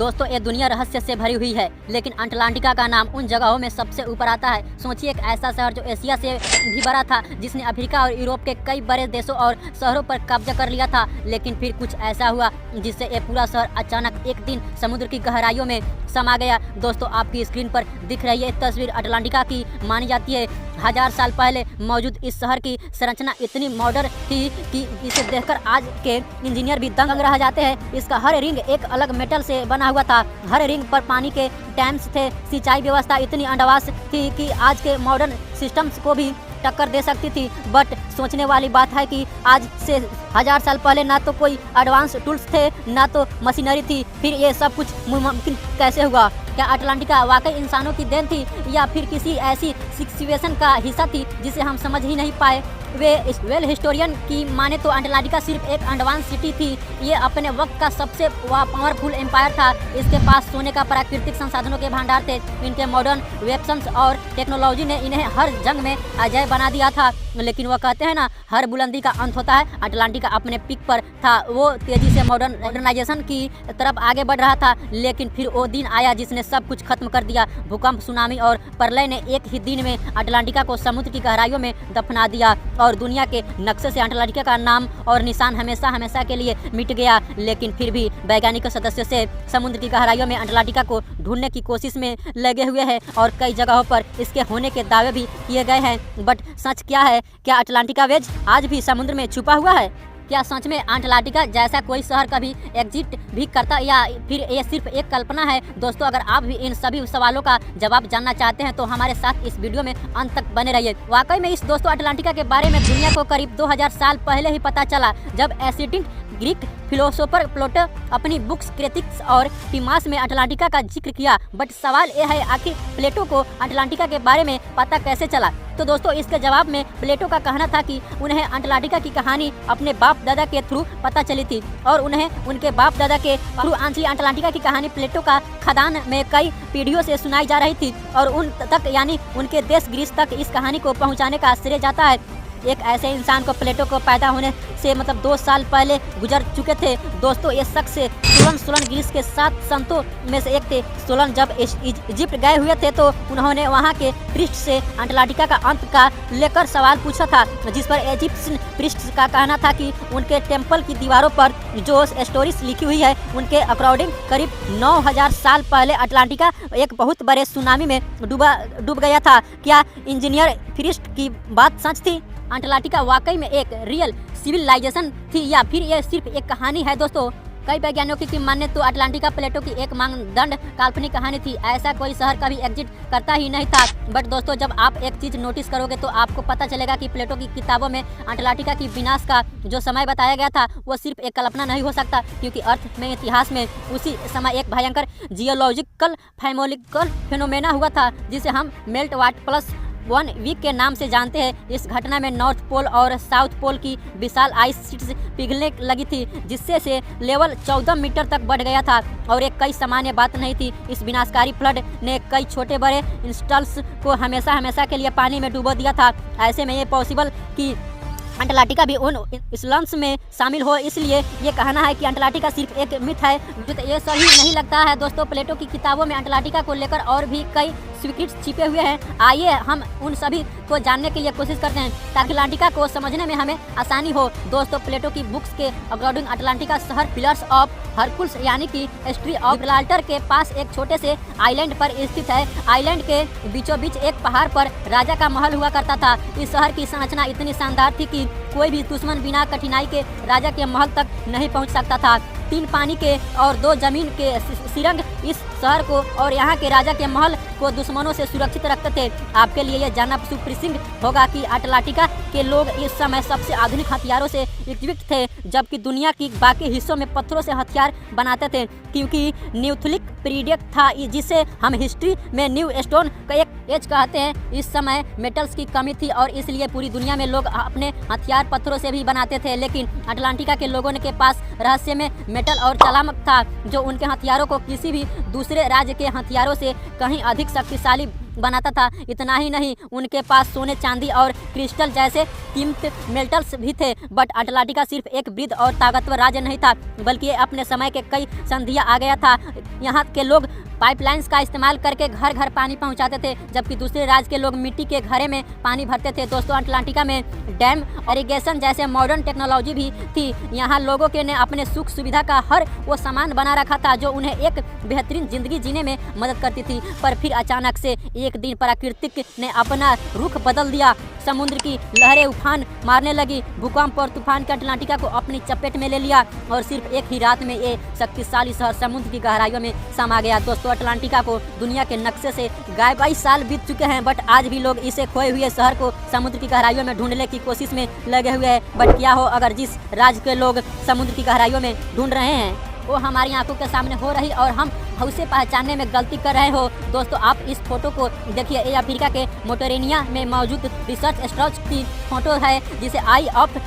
दोस्तों ये दुनिया रहस्य से भरी हुई है, लेकिन अटलांटिका का नाम उन जगहों में सबसे ऊपर आता है। सोचिए एक ऐसा शहर जो एशिया से भी बड़ा था, जिसने अफ्रीका और यूरोप के कई बड़े देशों और शहरों पर कब्जा कर लिया था। लेकिन फिर कुछ ऐसा हुआ जिससे ये पूरा शहर अचानक एक दिन समुद्र की गहराइयों में समा गया। दोस्तों आपकी स्क्रीन पर दिख रही है तस्वीर अटलांटिका की मानी जाती है। 1000 साल पहले मौजूद इस शहर की संरचना इतनी मॉडर्न थी कि इसे देखकर आज के इंजीनियर भी दंग रह जाते हैं। इसका हर रिंग एक अलग मेटल से बना हुआ था। हर रिंग पर पानी के टैंक्स थे। सिंचाई व्यवस्था इतनी एडवांस थी कि आज के मॉडर्न सिस्टम्स को भी टक्कर दे सकती थी। बट सोचने वाली बात है कि आज से 1000 साल पहले ना तो कोई एडवांस टूल्स थे, ना तो मशीनरी थी। फिर ये सब कुछ मुमकिन कैसे हुआ? क्या अटलांटिका वाकई इंसानों की देन थी या फिर किसी ऐसी सिचुएशन का हिस्सा थी जिसे हम समझ ही नहीं पाए? वेल हिस्टोरियन की माने तो अटलांटिका सिर्फ एक एडवांस सिटी थी। ये अपने वक्त का सबसे पावरफुल एम्पायर था। इसके पास सोने का प्राकृतिक संसाधनों के भंडार थे। इनके मॉडर्न वेपन्स और टेक्नोलॉजी ने इन्हें हर जंग में अजय बना दिया था। लेकिन वो कहते हैं ना, हर बुलंदी का अंत होता है। अटलांटिका अपने पीक पर था। वो तेजी से मॉडर्नाइजेशन की तरफ आगे बढ़ रहा था। लेकिन फिर वो दिन आया जिसने सब कुछ खत्म कर दिया। भूकंप, सुनामी और प्रलय ने एक ही दिन में अटलांटिका को समुद्र की गहराइयों में दफना दिया और दुनिया के नक्शे से अटलांटिका का नाम और निशान हमेशा के लिए मिट गया। लेकिन फिर भी वैज्ञानिक सदस्य से समुद्र की गहराइयों में अटलांटिका को ढूंढने की कोशिश में लगे हुए हैं और कई जगहों पर इसके होने के दावे भी किए गए हैं। बट सच क्या है? क्या अटलांटिका वेज आज भी समुद्र में छुपा हुआ है? क्या सच में अटलांटिका जैसा कोई शहर कभी एग्जिस्ट भी करता या फिर ये सिर्फ एक कल्पना है? दोस्तों अगर आप भी इन सभी सवालों का जवाब जानना चाहते हैं तो हमारे साथ इस वीडियो में अंत तक बने रहिए। वाकई में इस दोस्तों अटलांटिका के बारे में दुनिया को करीब 2000 साल पहले ही पता चला, जब एसिडिक ग्रीक फिलोसोफर प्लेटो अपनी बुक्स क्रिटिक्स और टिमास में अटलांटिका का जिक्र किया। बट सवाल यह है, आखिर प्लेटो को अटलांटिका के बारे में पता कैसे चला? तो दोस्तों इसके जवाब में प्लेटो का कहना था कि उन्हें अटलांटिका की कहानी अपने बाप दादा के थ्रू पता चली थी और उन्हें उनके बाप दादा के थ्रू आंचली अटलांटिका की कहानी प्लेटो का खदान में कई पीढ़ियों से सुनाई जा रही थी और उन तक यानी उनके देश ग्रीस तक इस कहानी को पहुंचाने का श्रेय जाता है एक ऐसे इंसान को प्लेटो को पैदा होने से 2 साल पहले गुजर चुके थे। दोस्तों ये शख्स सोलन ग्रीस के 7 संतों में से एक थे। सोलन जब इजिप्ट गए हुए थे तो उन्होंने वहां के प्रीस्ट से अटलांटिका का अंत का लेकर सवाल पूछा था, जिस पर इजिप्शियन प्रीस्ट का कहना था कि उनके टेम्पल की दीवारों पर जो स्टोरीज लिखी हुई है उनके अकॉर्डिंग करीब 9000 साल पहले अटलांटिका एक बहुत बड़े सुनामी में डूब गया था। क्या इंजीनियर प्रीस्ट की बात सच थी? अटलांटिका वाकई में एक रियल सिविलाइजेशन थी या फिर यह सिर्फ एक कहानी है? दोस्तों कई वैज्ञानिकों की माने तो अटलांटिका प्लेटो की एक मानदंड काल्पनिक कहानी थी। ऐसा कोई शहर कभी एग्जिस्ट करता ही नहीं था। बट दोस्तों जब आप एक चीज़ नोटिस करोगे तो आपको पता चलेगा कि प्लेटो की किताबों में अटलांटिका की विनाश का जो समय बताया गया था वो सिर्फ एक कल्पना नहीं हो सकता, क्योंकि अर्थ में इतिहास में उसी समय एक भयंकर जियोलॉजिकल फेनोमेना हुआ था जिसे हम मेल्ट वाट प्लस 1 वीक के नाम से जानते हैं। इस घटना में नॉर्थ पोल और साउथ पोल की विशाल आइस शीट्स पिघलने लगी थी, जिससे से लेवल 14 मीटर तक बढ़ गया था और एक कई सामान्य बात नहीं थी। इस विनाशकारी फ्लड ने कई छोटे बड़े इंस्टॉल्स को हमेशा के लिए पानी में डुबो दिया था। ऐसे में ये पॉसिबल कि अटलांटिका भी उन इंस्टॉल्स में शामिल हो, इसलिए ये कहना है कि अटलांटिका सिर्फ एक मिथ है तो ये सही नहीं लगता है। दोस्तों प्लेटो की किताबों में अटलांटिका को लेकर और भी कई सीक्रेट्स छिपे हुए हैं। आइए हम उन सभी को जानने के लिए कोशिश करते हैं ताकि अटलांटिका को समझने में हमें आसानी हो। दोस्तों प्लेटो की बुक्स के अकॉर्डिंग अटलांटिका शहर पिलर्स ऑफ हरकुल्स यानी कि हिस्ट्री ऑफ गिब्राल्टर के पास एक छोटे से आइलैंड पर स्थित है। आइलैंड के बीचों बीच एक पहाड़ पर राजा का महल हुआ करता था। इस शहर की संरचना इतनी शानदार थी कि कोई भी दुश्मन बिना कठिनाई के राजा के महल तक नहीं पहुंच सकता था। 3 पानी के और 2 जमीन के सिरंग इस शहर को और यहाँ के राजा के महल को दुश्मनों से सुरक्षित रखते थे। आपके लिए यह जानना सुप्रसिद्ध होगा कि अटलांटिका के लोग इस समय सबसे आधुनिक हथियारों से इक्विप्ड थे, जबकि दुनिया की बाकी हिस्सों में पत्थरों से हथियार बनाते थे, क्योंकि न्यूथलिक पीरियड था जिसे हम हिस्ट्री में न्यू स्टोन का एक एज कहते हैं। इस समय मेटल्स की कमी थी और इसलिए पूरी दुनिया में लोग अपने हथियार पत्थरों से भी बनाते थे। लेकिन अटलांटिका के लोगों के पास रहस्य में मेटल और चालाक था जो उनके हथियारों को किसी भी दूसरे राज्य के हथियारों से कहीं अधिक शक्तिशाली बनाता था। इतना ही नहीं, उनके पास सोने, चांदी और क्रिस्टल जैसे कीमती मेटल्स भी थे। बट अटलांटिका सिर्फ एक वृद्ध और ताकतवर राज्य नहीं था, बल्कि ये अपने समय के कई संधियां आ गया था। यहाँ के लोग पाइपलाइंस का इस्तेमाल करके घर घर पानी पहुंचाते थे, जबकि दूसरे राज्य के लोग मिट्टी के घड़े में पानी भरते थे। दोस्तों, अटलांटिका में डैम, इरिगेशन जैसे मॉडर्न टेक्नोलॉजी भी थी। यहाँ लोगों के ने अपने सुख सुविधा का हर वो सामान बना रखा था जो उन्हें एक बेहतरीन जिंदगी जीने में मदद करती थी। पर फिर अचानक से एक दिन प्रकृति ने अपना रुख बदल दिया। समुद्र की लहरें उफान मारने लगी। भूकंप और तूफान के अटलांटिका को अपनी चपेट में ले लिया और सिर्फ एक ही रात में ये शक्तिशाली शहर समुद्र की गहराइयों में समा गया। दोस्तों, अटलांटिका को दुनिया के नक्शे से गायब। 22 साल बीत चुके हैं, बट आज भी लोग इसे खोए हुए शहर को समुद्र की गहराइयों में ढूंढने की कोशिश में लगे हुए हैं। बट क्या हो अगर जिस राज्य के लोग समुद्र की गहराइयों में ढूंढ रहे हैं वो हमारी आंखों के सामने हो रही और हम उसे पहचानने में गलती कर रहे हो। दोस्तों, आप इस फोटो को देखिए। ये अफ्रीका के मोटरेनिया में मौजूद रिसर्च स्ट्रक्चर की फोटो है, जिसे आई ऑफ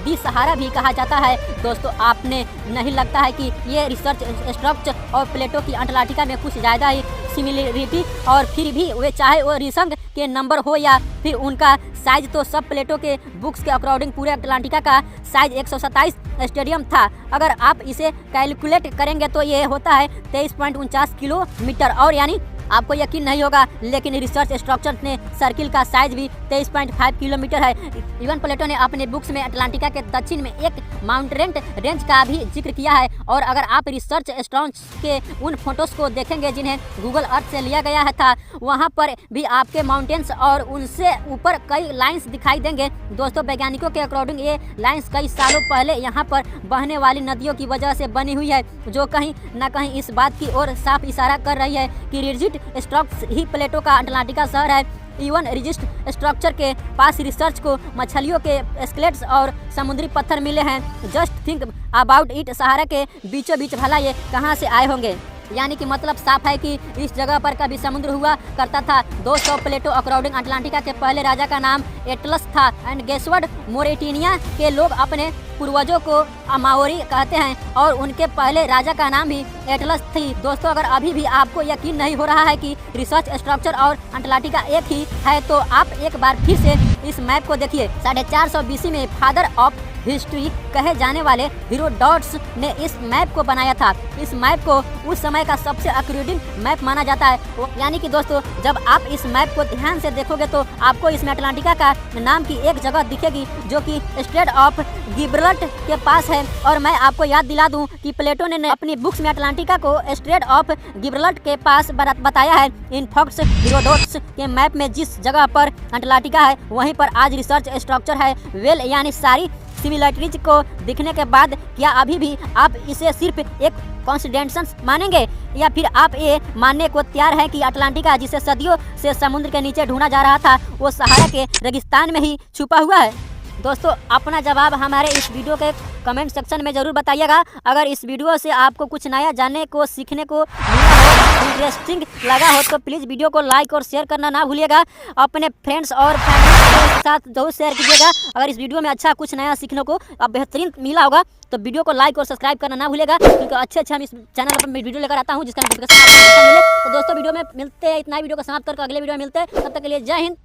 दी सहारा भी कहा जाता है। दोस्तों, आपने नहीं लगता है कि ये रिसर्च स्ट्रक्चर और प्लेटो की अटलांटिका में कुछ ज़्यादा ही सिमिलरिटी, और फिर भी वे चाहे वो रिसंग के नंबर हो या फिर उनका साइज, तो सब प्लेटो के बुक्स के अकॉर्डिंग पूरे अटलांटिका का साइज 127 स्टेडियम था। अगर आप इसे कैलकुलेट करेंगे तो ये होता है 23.49 किलोमीटर, और यानी आपको यकीन नहीं होगा, लेकिन रिसर्च स्ट्रक्चर ने सर्किल का साइज भी 23.5 किलोमीटर है। इवन प्लेटो ने अपने बुक्स में अटलांटिका के दक्षिण में एक माउंटेन रेंज का भी जिक्र किया है। और अगर आप रिसर्च स्ट्रक्चर के उन फोटोज को देखेंगे जिन्हें गूगल अर्थ से लिया गया है था, वहाँ पर भी आपके माउंटेन्स और उनसे ऊपर कई लाइन्स दिखाई देंगे। दोस्तों, वैज्ञानिकों के अकॉर्डिंग ये लाइन्स कई सालों पहले यहाँ पर बहने वाली नदियों की वजह से बनी हुई है, जो कहीं न कहीं इस बात की ओर साफ इशारा कर रही है कि रिजिड स्ट्रक्चर ही प्लेटो का अटलांटिका शहर है। इवन रिजिड स्ट्रक्चर के पास रिसर्च को मछलियों के स्केलेट्स और समुद्री पत्थर मिले हैं। जस्ट थिंक अबाउट इट, सहारा के बीचों बीच भला ये कहाँ से आए होंगे। यानी कि मतलब साफ है कि इस जगह पर कभी समुद्र हुआ करता था। 200 प्लेटो अकॉर्डिंग अटलांटिका के पहले राजा का नाम एटलस था। एंड गेसवर्ड मोरेटिनिया के लोग अपने पूर्वजों को अमाओरी कहते हैं और उनके पहले राजा का नाम भी एटलस थी। दोस्तों, अगर अभी भी आपको यकीन नहीं हो रहा है कि रिसर्च स्ट्रक्चर और अटलांटिका एक ही है, तो आप एक बार फिर से इस मैप को देखिए। 450 BC में फादर ऑफ हिस्ट्री कहे जाने वाले हेरोडोटस ने इस मैप को बनाया था। इस मैप को उस समय का सबसे एक्यूरेट मैप माना जाता है। यानी कि दोस्तों, जब आप इस मैप को ध्यान से देखोगे तो आपको इसमें अटलांटिका का नाम की एक जगह दिखेगी जो कि स्ट्रेट ऑफ गिब्रल्टर के पास है। और मैं आपको याद दिला दूं कि प्लेटो ने अपनी बुक्स में अटलांटिका को स्ट्रेट ऑफ गिब्रल्टर के पास बताया है। इन फैक्ट्स हेरोडोटस के मैप में जिस जगह पर अटलांटिका है वहीं पर आज रिसर्च स्ट्रक्चर है। वेल, यानी सारी सिमिलरिटीज को दिखने के बाद क्या अभी भी आप इसे सिर्फ एक कॉन्सिडेंस मानेंगे, या फिर आप ये मानने को तैयार हैं कि अटलांटिका, जिसे सदियों से समुद्र के नीचे ढूंढा जा रहा था, वो सहारा के रेगिस्तान में ही छुपा हुआ है? दोस्तों, अपना जवाब हमारे इस वीडियो के कमेंट सेक्शन में ज़रूर बताइएगा। अगर इस वीडियो से आपको कुछ नया जानने को, सीखने को मिला हो, इंटरेस्टिंग लगा हो, तो प्लीज़ वीडियो को लाइक और शेयर करना ना भूलिएगा। अपने फ्रेंड्स और फैमिली के साथ जरूर शेयर कीजिएगा। अगर इस वीडियो में अच्छा कुछ नया सीखने को बेहतरीन मिला होगा तो वीडियो को लाइक और सब्सक्राइब करना ना भूलिएगा, क्योंकि अच्छे हम इस चैनल पर वीडियो लेकर आता हूँ जिसका नोटिफिकेशन आपको मिले। तो दोस्तों, वीडियो में मिलते हैं, इतना ही वीडियो को समाप्त करके अगले वीडियो में मिलते हैं। तब तक के लिए जय हिंद।